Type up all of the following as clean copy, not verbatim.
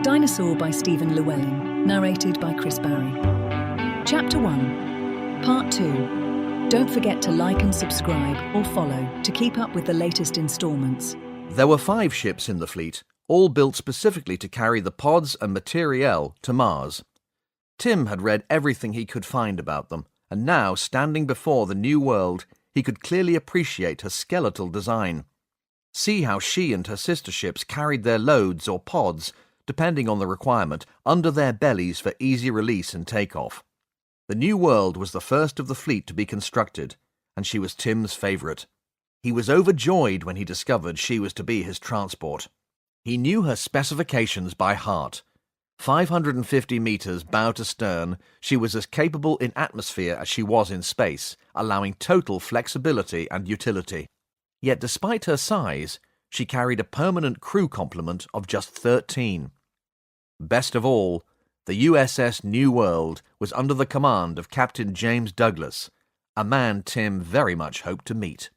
Dinosaur by Stephen Llewelyn, narrated by Chris Barrie. Chapter 1, Part 2. Don't forget to like and subscribe or follow to keep up with the latest installments. There were 5 ships in the fleet, all built specifically to carry the pods and materiel to Mars. Tim had read everything he could find about them, and now, standing before the New World, he could clearly appreciate her skeletal design. See how she and her sister ships carried their loads or pods, depending on the requirement, under their bellies for easy release and takeoff. The New World was the first of the fleet to be constructed, and she was Tim's favourite. He was overjoyed when he discovered she was to be his transport. He knew her specifications by heart. 550 metres bow to stern, she was as capable in atmosphere as she was in space, allowing total flexibility and utility. Yet despite her size, she carried a permanent crew complement of just 13. Best of all, the USS New World was under the command of Captain James Douglas, a man Tim very much hoped to meet.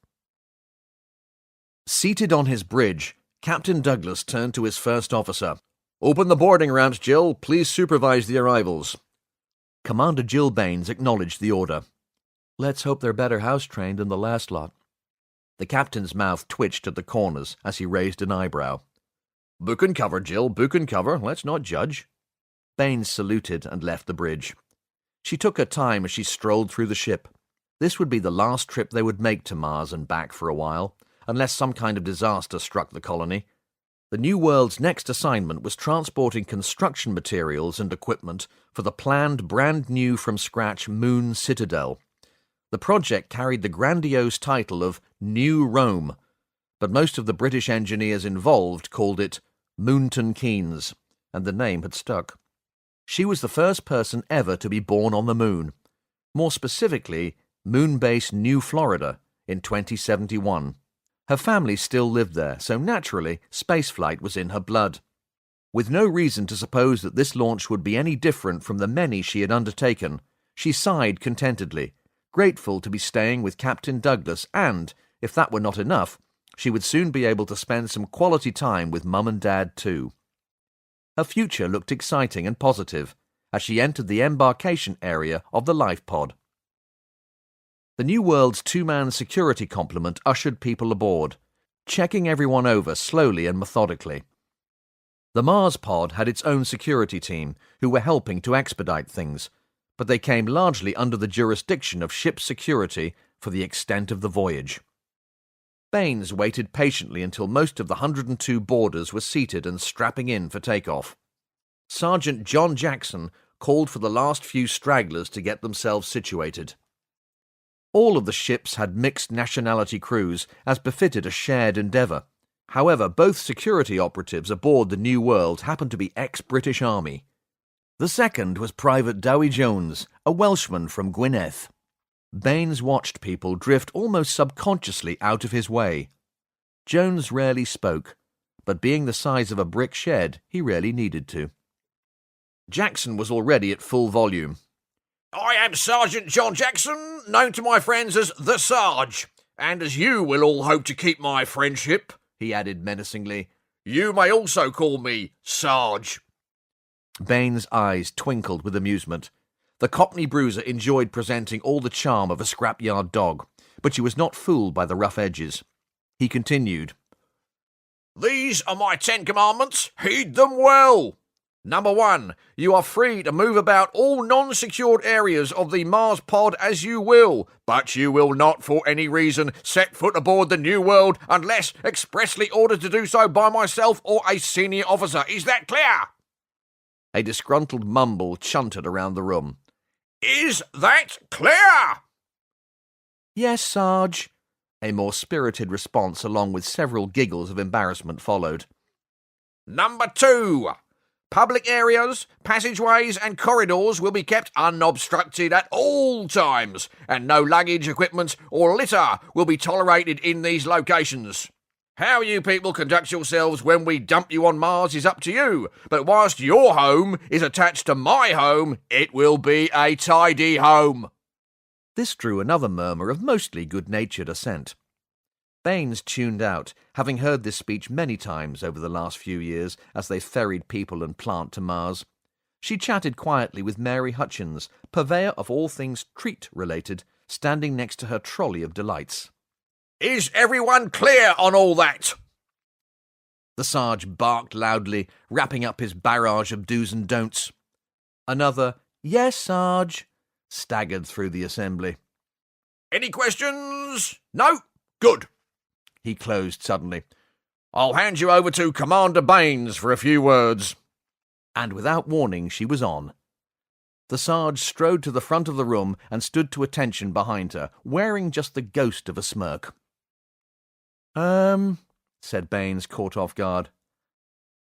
Seated on his bridge, Captain Douglas turned to his first officer. "Open the boarding ramps, Jill. Please supervise the arrivals." Commander Jill Baines acknowledged the order. "Let's hope they're better house-trained than the last lot." The captain's mouth twitched at the corners as he raised an eyebrow. "Book and cover, Jill, book and cover. Let's not judge." Baines saluted and left the bridge. She took her time as she strolled through the ship. This would be the last trip they would make to Mars and back for a while, unless some kind of disaster struck the colony. The New World's next assignment was transporting construction materials and equipment for the planned brand-new from-scratch Moon Citadel. The project carried the grandiose title of New Rome, but most of the British engineers involved called it Moonton Keynes, and the name had stuck. She was the first person ever to be born on the Moon, more specifically, Moonbase, New Florida, in 2071. Her family still lived there, so naturally, spaceflight was in her blood. With no reason to suppose that this launch would be any different from the many she had undertaken, she sighed contentedly, grateful to be staying with Captain Douglas and, if that were not enough, she would soon be able to spend some quality time with Mum and Dad too. Her future looked exciting and positive as she entered the embarkation area of the life pod. The New World's 2-man security complement ushered people aboard, checking everyone over slowly and methodically. The Mars pod had its own security team, who were helping to expedite things, but they came largely under the jurisdiction of ship security for the extent of the voyage. Baines waited patiently until most of the 102 boarders were seated and strapping in for takeoff. Sergeant John Jackson called for the last few stragglers to get themselves situated. All of the ships had mixed nationality crews, as befitted a shared endeavour. However, both security operatives aboard the New World happened to be ex-British Army. The second was Private Dowie Jones, a Welshman from Gwynedd. Baines watched people drift almost subconsciously out of his way. Jones rarely spoke, but being the size of a brick shed, he rarely needed to. Jackson was already at full volume. "I am Sergeant John Jackson, known to my friends as the Sarge, and as you will all hope to keep my friendship," he added menacingly, "you may also call me Sarge." Baines' eyes twinkled with amusement. The Cockney bruiser enjoyed presenting all the charm of a scrapyard dog, but she was not fooled by the rough edges. He continued, "These are my 10 commandments. Heed them well. Number 1, you are free to move about all non-secured areas of the Mars pod as you will, but you will not for any reason set foot aboard the New World unless expressly ordered to do so by myself or a senior officer. Is that clear?" A disgruntled mumble chunted around the room. "Is that clear?" "Yes, Sarge." A more spirited response along with several giggles of embarrassment followed. Number 2. Public areas, passageways and corridors will be kept unobstructed at all times, and no luggage, equipment or litter will be tolerated in these locations. How you people conduct yourselves when we dump you on Mars is up to you, but whilst your home is attached to my home, it will be a tidy home." This drew another murmur of mostly good-natured assent. Baines tuned out, having heard this speech many times over the last few years as they ferried people and plant to Mars. She chatted quietly with Mary Hutchins, purveyor of all things treat-related, standing next to her trolley of delights. "Is everyone clear on all that?" The Sarge barked loudly, wrapping up his barrage of do's and don'ts. Another, "Yes, Sarge," staggered through the assembly. "Any questions? No? Good." He closed suddenly. "I'll hand you over to Commander Baines for a few words." And without warning, she was on. The Sarge strode to the front of the room and stood to attention behind her, wearing just the ghost of a smirk. Said Baines, caught off guard.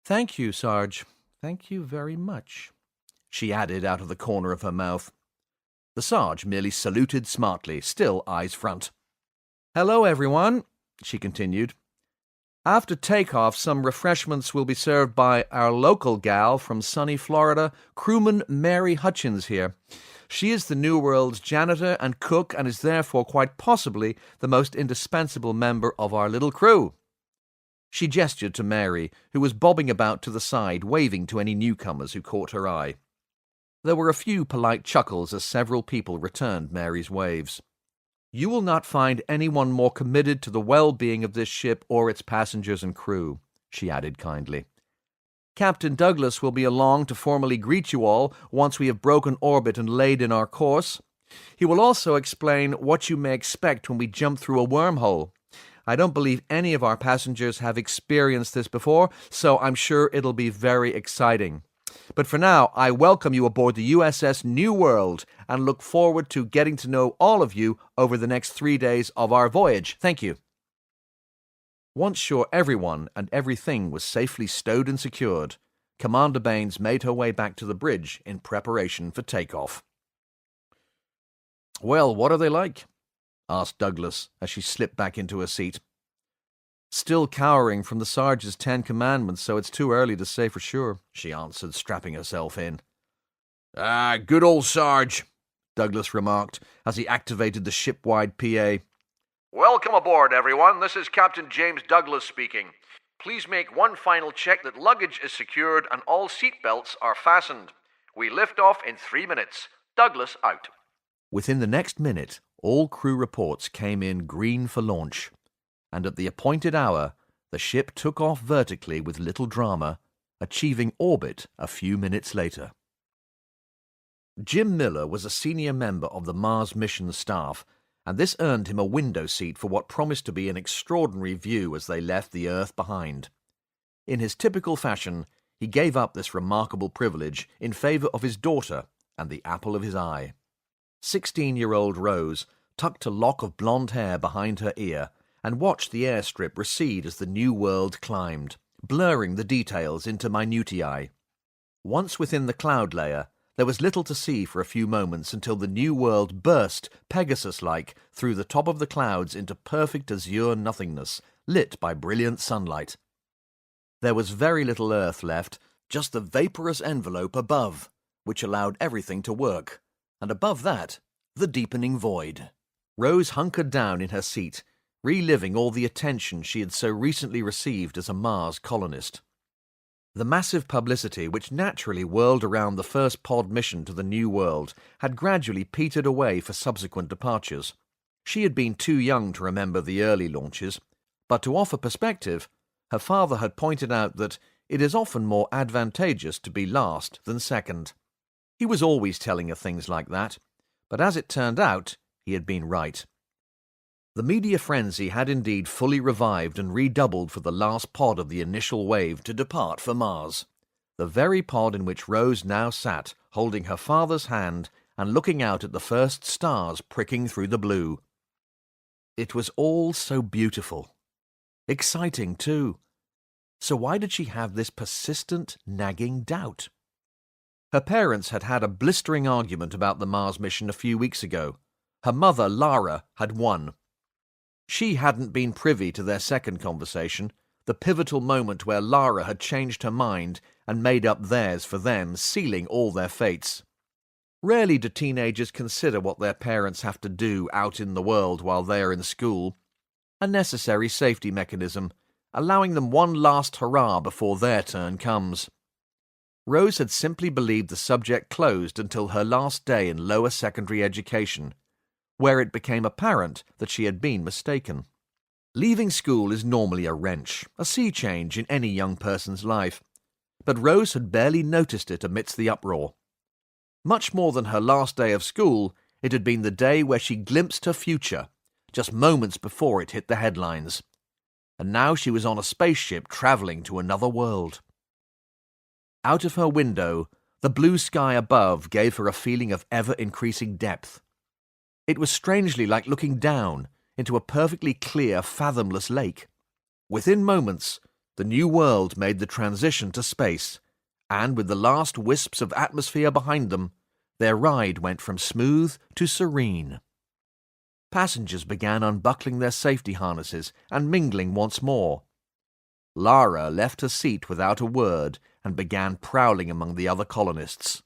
"Thank you, Sarge. Thank you very much," she added out of the corner of her mouth. The Sarge merely saluted smartly, still eyes front. "Hello, everyone," she continued. "After takeoff, some refreshments will be served by our local gal from sunny Florida, crewman Mary Hutchins here. She is the New World's janitor and cook and is therefore quite possibly the most indispensable member of our little crew." She gestured to Mary, who was bobbing about to the side, waving to any newcomers who caught her eye. There were a few polite chuckles as several people returned Mary's waves. "You will not find anyone more committed to the well-being of this ship or its passengers and crew," she added kindly. "Captain Douglas will be along to formally greet you all once we have broken orbit and laid in our course. He will also explain what you may expect when we jump through a wormhole. I don't believe any of our passengers have experienced this before, so I'm sure it'll be very exciting. But for now, I welcome you aboard the USS New World and look forward to getting to know all of you over the next 3 days of our voyage. Thank you." Once sure everyone and everything was safely stowed and secured, Commander Baines made her way back to the bridge in preparation for takeoff. "Well, what are they like?" asked Douglas as she slipped back into her seat. "Still cowering from the Sarge's 10 commandments, so it's too early to say for sure," she answered, strapping herself in. Good old Sarge," Douglas remarked as he activated the ship-wide PA. "Welcome aboard, everyone. This is Captain James Douglas speaking. Please make one final check that luggage is secured and all seatbelts are fastened. We lift off in 3 minutes. Douglas out." Within the next minute, all crew reports came in green for launch, and at the appointed hour, the ship took off vertically with little drama, achieving orbit a few minutes later. Jim Miller was a senior member of the Mars mission staff, and this earned him a window seat for what promised to be an extraordinary view as they left the Earth behind. In his typical fashion, he gave up this remarkable privilege in favor of his daughter and the apple of his eye. 16-year-old Rose tucked a lock of blonde hair behind her ear and watched the airstrip recede as the New World climbed, blurring the details into minutiae. Once within the cloud layer, there was little to see for a few moments until the New World burst, Pegasus-like, through the top of the clouds into perfect azure nothingness, lit by brilliant sunlight. There was very little Earth left, just the vaporous envelope above, which allowed everything to work, and above that, the deepening void. Rose hunkered down in her seat, reliving all the attention she had so recently received as a Mars colonist. The massive publicity which naturally whirled around the first pod mission to the New World had gradually petered away for subsequent departures. She had been too young to remember the early launches, but to offer perspective, her father had pointed out that it is often more advantageous to be last than second. He was always telling her things like that, but as it turned out, he had been right. The media frenzy had indeed fully revived and redoubled for the last pod of the initial wave to depart for Mars, the very pod in which Rose now sat, holding her father's hand and looking out at the first stars pricking through the blue. It was all so beautiful. Exciting, too. So why did she have this persistent, nagging doubt? Her parents had had a blistering argument about the Mars mission a few weeks ago. Her mother, Lara, had won. She hadn't been privy to their second conversation, the pivotal moment where Lara had changed her mind and made up theirs for them, sealing all their fates. Rarely do teenagers consider what their parents have to do out in the world while they are in school. a necessary safety mechanism, allowing them one last hurrah before their turn comes. Rose had simply believed the subject closed until her last day in lower secondary education, where it became apparent that she had been mistaken. Leaving school is normally a wrench, a sea change in any young person's life, but Rose had barely noticed it amidst the uproar. Much more than her last day of school, it had been the day where she glimpsed her future, just moments before it hit the headlines. And now she was on a spaceship travelling to another world. Out of her window, the blue sky above gave her a feeling of ever-increasing depth. It was strangely like looking down into a perfectly clear, fathomless lake. Within moments, the new world made the transition to space, and with the last wisps of atmosphere behind them, their ride went from smooth to serene. Passengers began unbuckling their safety harnesses and mingling once more. Lara left her seat without a word and began prowling among the other colonists.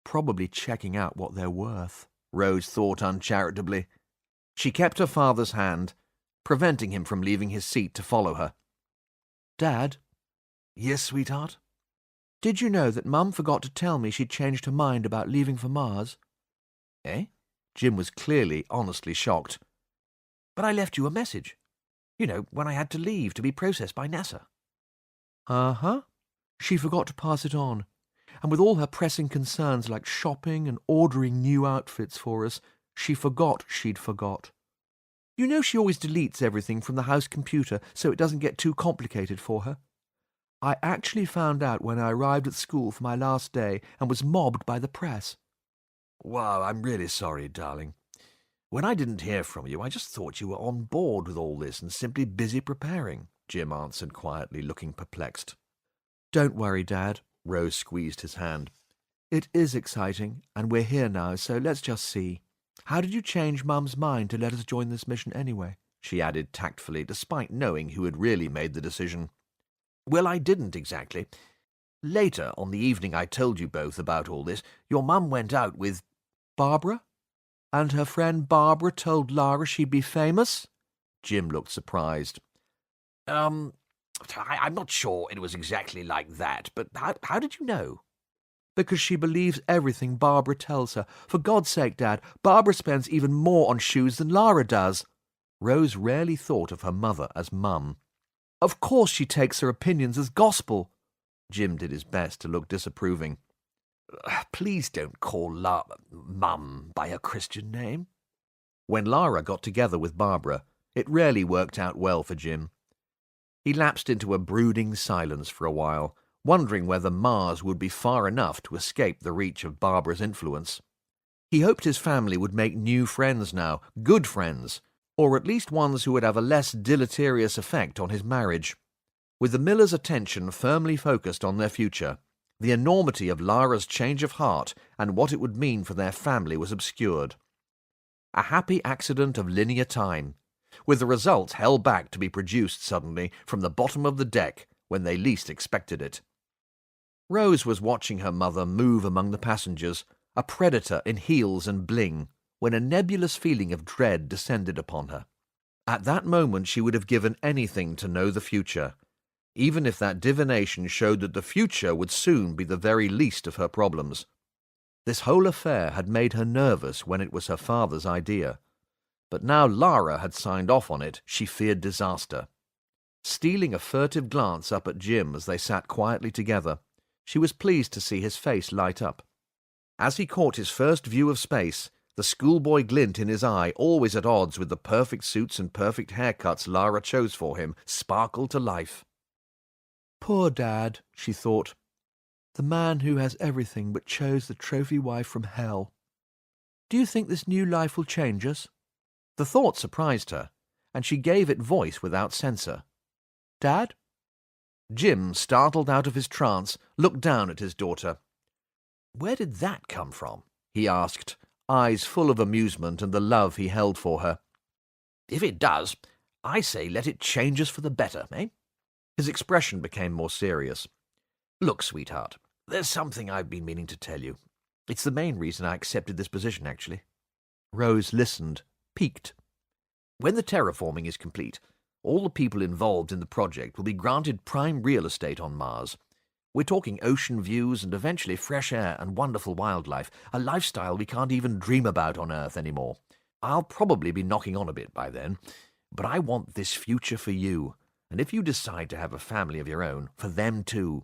Probably checking out what they're worth, Rose thought uncharitably. She kept her father's hand, preventing him from leaving his seat to follow her. Dad? Yes, sweetheart? Did you know that Mum forgot to tell me she'd changed her mind about leaving for Mars? Eh? Jim was clearly, honestly shocked. But I left you a message. You know, when I had to leave to be processed by NASA. Uh-huh. She forgot to pass it on. And with all her pressing concerns like shopping and ordering new outfits for us, she forgot she'd forgot. You know she always deletes everything from the house computer so it doesn't get too complicated for her. I actually found out when I arrived at school for my last day and was mobbed by the press. Wow, I'm really sorry, darling. When I didn't hear from you, I just thought you were on board with all this and simply busy preparing, Jim answered quietly, looking perplexed. Don't worry, Dad. Rose squeezed his hand. It is exciting, and we're here now, so let's just see. How did you change Mum's mind to let us join this mission anyway? She added tactfully, despite knowing who had really made the decision. Well, I didn't exactly. Later, on the evening I told you both about all this, your mum went out with... Barbara? And her friend Barbara told Lara she'd be famous? Jim looked surprised. I'm not sure it was exactly like that, but how did you know? Because she believes everything Barbara tells her. For God's sake, Dad, Barbara spends even more on shoes than Lara does. Rose rarely thought of her mother as Mum. Of course she takes her opinions as gospel. Jim did his best to look disapproving. Please don't call Mum by her Christian name. When Lara got together with Barbara, it rarely worked out well for Jim. He lapsed into a brooding silence for a while, wondering whether Mars would be far enough to escape the reach of Barbara's influence. He hoped his family would make new friends now, good friends, or at least ones who would have a less deleterious effect on his marriage. With the Millers' attention firmly focused on their future, the enormity of Lara's change of heart and what it would mean for their family was obscured. A happy accident of linear time, with the result held back to be produced suddenly from the bottom of the deck when they least expected it. Rose was watching her mother move among the passengers, a predator in heels and bling, when a nebulous feeling of dread descended upon her. At that moment she would have given anything to know the future, even if that divination showed that the future would soon be the very least of her problems. This whole affair had made her nervous when it was her father's idea, but now Lara had signed off on it, she feared disaster. Stealing a furtive glance up at Jim as they sat quietly together, she was pleased to see his face light up. As he caught his first view of space, the schoolboy glint in his eye, always at odds with the perfect suits and perfect haircuts Lara chose for him, sparkled to life. Poor Dad, she thought. The man who has everything but chose the trophy wife from hell. Do you think this new life will change us? The thought surprised her, and she gave it voice without censor. Dad? Jim, startled out of his trance, looked down at his daughter. Where did that come from? He asked, eyes full of amusement and the love he held for her. If it does, I say let it change us for the better, eh? His expression became more serious. Look, sweetheart, there's something I've been meaning to tell you. It's the main reason I accepted this position, actually. Rose listened, piqued. When the terraforming is complete, all the people involved in the project will be granted prime real estate on Mars. We're talking ocean views and eventually fresh air and wonderful wildlife, a lifestyle we can't even dream about on Earth anymore. I'll probably be knocking on a bit by then, but I want this future for you, and if you decide to have a family of your own, for them too.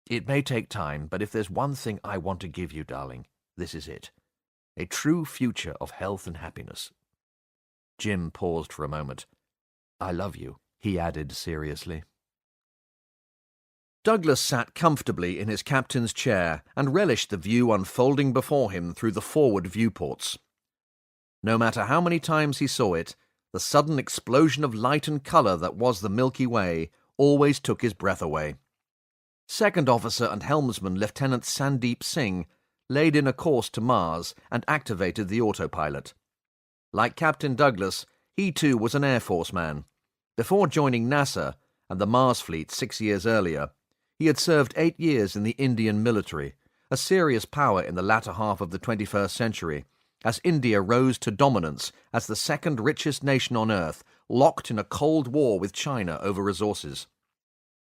It may take time, but if there's one thing I want to give you, darling, this is it. A true future of health and happiness. Jim paused for a moment. I love you, he added seriously. Douglas sat comfortably in his captain's chair and relished the view unfolding before him through the forward viewports. No matter how many times he saw it, the sudden explosion of light and colour that was the Milky Way always took his breath away. Second Officer and Helmsman Lieutenant Sandeep Singh laid in a course to Mars and activated the autopilot. Like Captain Douglas, he too was an Air Force man. Before joining NASA and the Mars fleet 6 years earlier, he had served 8 years in the Indian military, a serious power in the latter half of the 21st century, as India rose to dominance as the second richest nation on Earth, locked in a cold war with China over resources.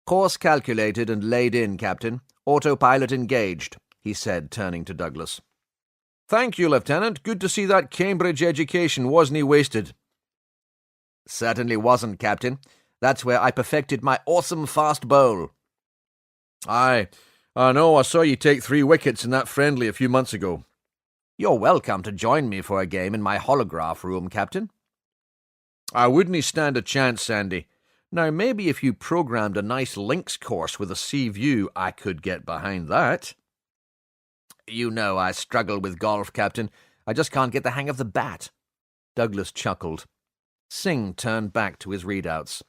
Course calculated and laid in, Captain. Autopilot engaged, he said, turning to Douglas. Thank you, Lieutenant. Good to see that Cambridge education wasn't wasted. Certainly wasn't, Captain. That's where I perfected my awesome fast bowl. Aye, I know I saw you take 3 wickets in that friendly a few months ago. You're welcome to join me for a game in my holograph room, Captain. I wouldn't stand a chance, Sandy. Now, maybe if you programmed a nice links course with a sea view, I could get behind that. You know I struggle with golf, Captain. I just can't get the hang of the bat. Douglas chuckled. Singh turned back to his readouts.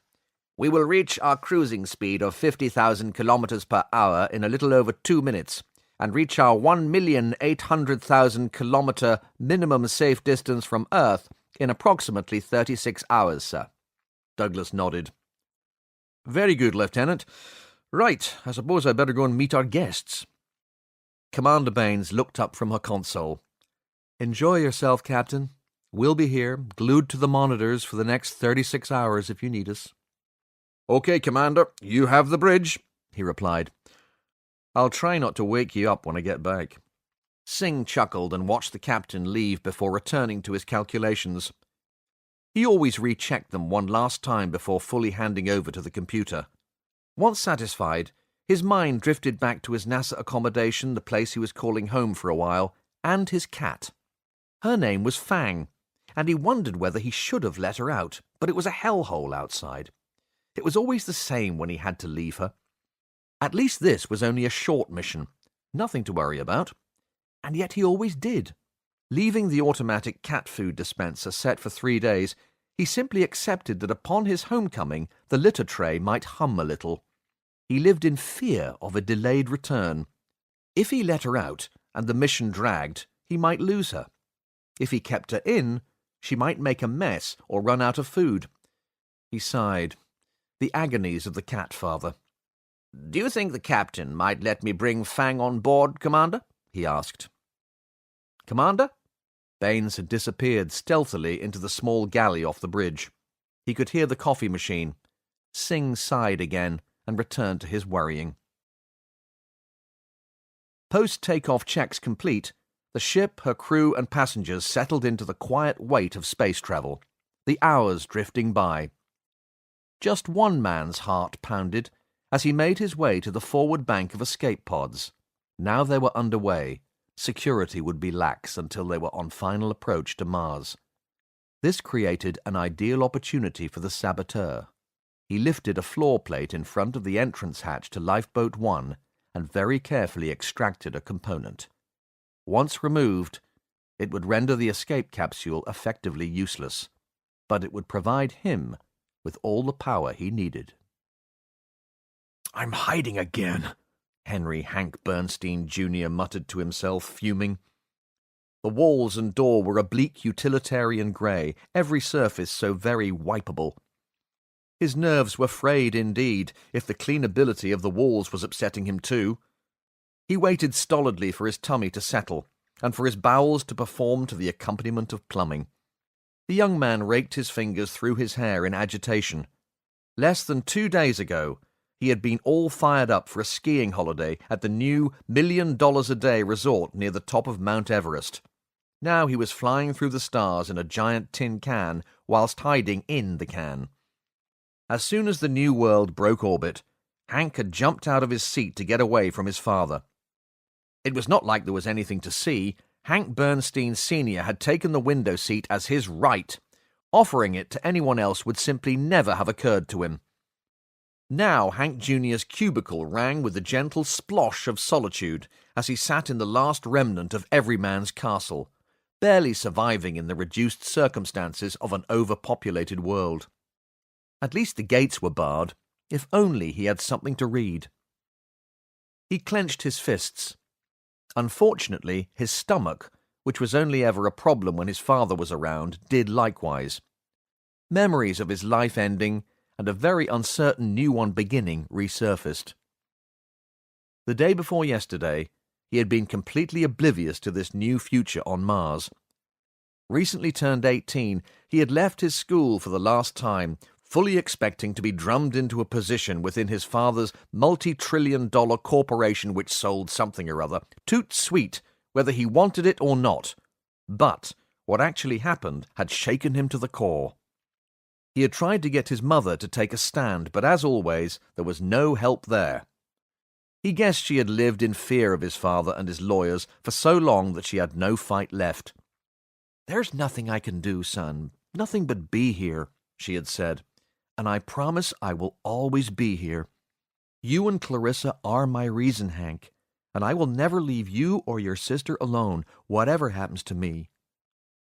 We will reach our cruising speed of 50,000 kilometers per hour in a little over 2 minutes, and reach our 1,800,000 kilometer minimum safe distance from Earth in approximately 36 hours, sir. Douglas nodded. Very good, Lieutenant. Right, I suppose I'd better go and meet our guests. Commander Baines looked up from her console. Enjoy yourself, Captain. We'll be here, glued to the monitors for the next 36 hours if you need us. Okay, Commander, you have the bridge, he replied. I'll try not to wake you up when I get back. Singh chuckled and watched the captain leave before returning to his calculations. He always rechecked them one last time before fully handing over to the computer. Once satisfied, his mind drifted back to his NASA accommodation, the place he was calling home for a while, and his cat. Her name was Fang, and he wondered whether he should have let her out, but it was a hellhole outside. It was always the same when he had to leave her. At least this was only a short mission, nothing to worry about. And yet he always did. Leaving the automatic cat food dispenser set for 3 days, he simply accepted that upon his homecoming the litter tray might hum a little. He lived in fear of a delayed return. If he let her out and the mission dragged, he might lose her. If he kept her in, she might make a mess or run out of food. He sighed. The agonies of the cat father. Do you think the captain might let me bring Fang on board, Commander? He asked. Commander? Baines had disappeared stealthily into the small galley off the bridge. He could hear the coffee machine. Singh sighed again and returned to his worrying. Post-takeoff checks complete, the ship, her crew and passengers settled into the quiet weight of space travel, the hours drifting by. Just one man's heart pounded as he made his way to the forward bank of escape pods. Now they were underway. Security would be lax until they were on final approach to Mars. This created an ideal opportunity for the saboteur. He lifted a floor plate in front of the entrance hatch to Lifeboat 1 and very carefully extracted a component. Once removed, it would render the escape capsule effectively useless, but it would provide him with all the power he needed. I'm hiding again, Henry Hank Bernstein Jr. muttered to himself, fuming. The walls and door were a bleak utilitarian grey, every surface so very wipeable. His nerves were frayed indeed, if the cleanability of the walls was upsetting him too. He waited stolidly for his tummy to settle, and for his bowels to perform to the accompaniment of plumbing. The young man raked his fingers through his hair in agitation. Less than 2 days ago, he had been all fired up for a skiing holiday at the new $1 million a day resort near the top of Mount Everest. Now he was flying through the stars in a giant tin can whilst hiding in the can. As soon as the New World broke orbit, Hank had jumped out of his seat to get away from his father. It was not like there was anything to see. Hank Bernstein Sr. had taken the window seat as his right. Offering it to anyone else would simply never have occurred to him. Now Hank Jr.'s cubicle rang with the gentle splosh of solitude as he sat in the last remnant of every man's castle, barely surviving in the reduced circumstances of an overpopulated world. At least the gates were barred. If only he had something to read. He clenched his fists. Unfortunately, his stomach, which was only ever a problem when his father was around, did likewise. Memories of his life ending and a very uncertain new one beginning resurfaced. The day before yesterday, he had been completely oblivious to this new future on Mars. Recently turned 18, he had left his school for the last time, fully expecting to be drummed into a position within his father's multi-trillion-dollar corporation which sold something or other, toot sweet, whether he wanted it or not. But what actually happened had shaken him to the core. He had tried to get his mother to take a stand, but as always, there was no help there. He guessed she had lived in fear of his father and his lawyers for so long that she had no fight left. "There's nothing I can do, son, nothing but be here," she had said. "And I promise I will always be here. You and Clarissa are my reason, Hank, and I will never leave you or your sister alone, whatever happens to me."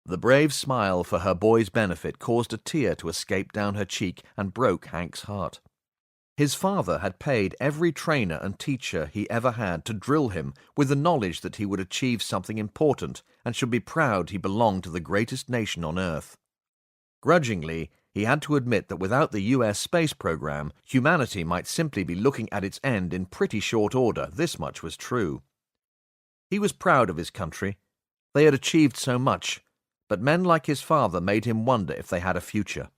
The brave smile for her boy's benefit caused a tear to escape down her cheek and broke Hank's heart. His father had paid every trainer and teacher he ever had to drill him with the knowledge that he would achieve something important and should be proud he belonged to the greatest nation on Earth. Grudgingly, he had to admit that without the US space program, humanity might simply be looking at its end in pretty short order. This much was true. He was proud of his country. They had achieved so much, but men like his father made him wonder if they had a future.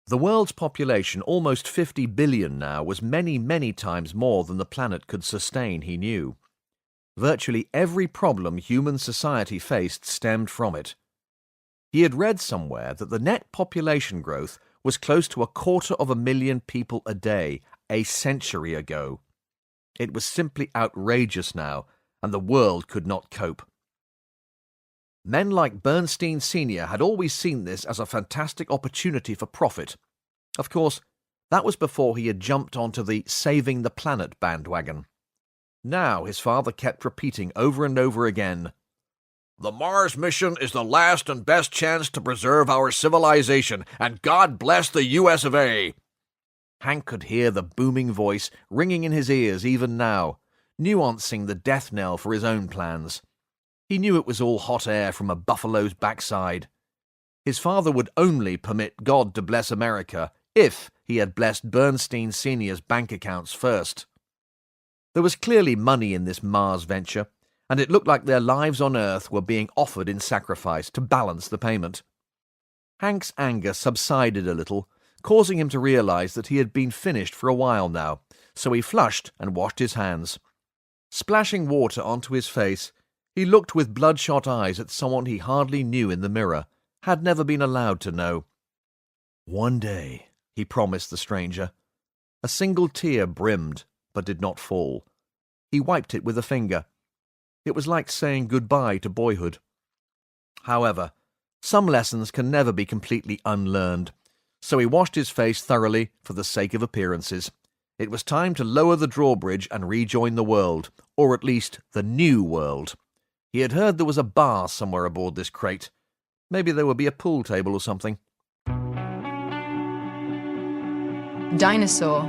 The world's population, almost 50 billion now, was many, many times more than the planet could sustain, he knew. Virtually every problem human society faced stemmed from it. He had read somewhere that the net population growth was close to 250,000 people a day a century ago. It was simply outrageous now, and the world could not cope. Men like Bernstein Sr. had always seen this as a fantastic opportunity for profit. Of course, that was before he had jumped onto the saving the planet bandwagon. Now his father kept repeating over and over again, "The Mars mission is the last and best chance to preserve our civilization, and God bless the US of A." Hank could hear the booming voice ringing in his ears even now, nuancing the death knell for his own plans. He knew it was all hot air from a buffalo's backside. His father would only permit God to bless America if he had blessed Bernstein Sr.'s bank accounts first. There was clearly money in this Mars venture, and it looked like their lives on Earth were being offered in sacrifice to balance the payment. Hank's anger subsided a little, causing him to realize that he had been finished for a while now, so he flushed and washed his hands. Splashing water onto his face, he looked with bloodshot eyes at someone he hardly knew in the mirror, had never been allowed to know. "One day," he promised the stranger. A single tear brimmed, but did not fall. He wiped it with a finger. It was like saying goodbye to boyhood. However, some lessons can never be completely unlearned, so he washed his face thoroughly for the sake of appearances. It was time to lower the drawbridge and rejoin the world, or at least the New World. He had heard there was a bar somewhere aboard this crate. Maybe there would be a pool table or something. Dinosaur,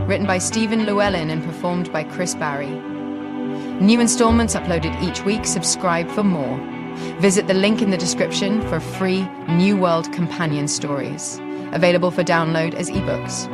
written by Stephen Llewelyn and performed by Chris Barrie. New installments uploaded each week. Subscribe for more. Visit the link in the description for free New World companion stories, available for download as ebooks.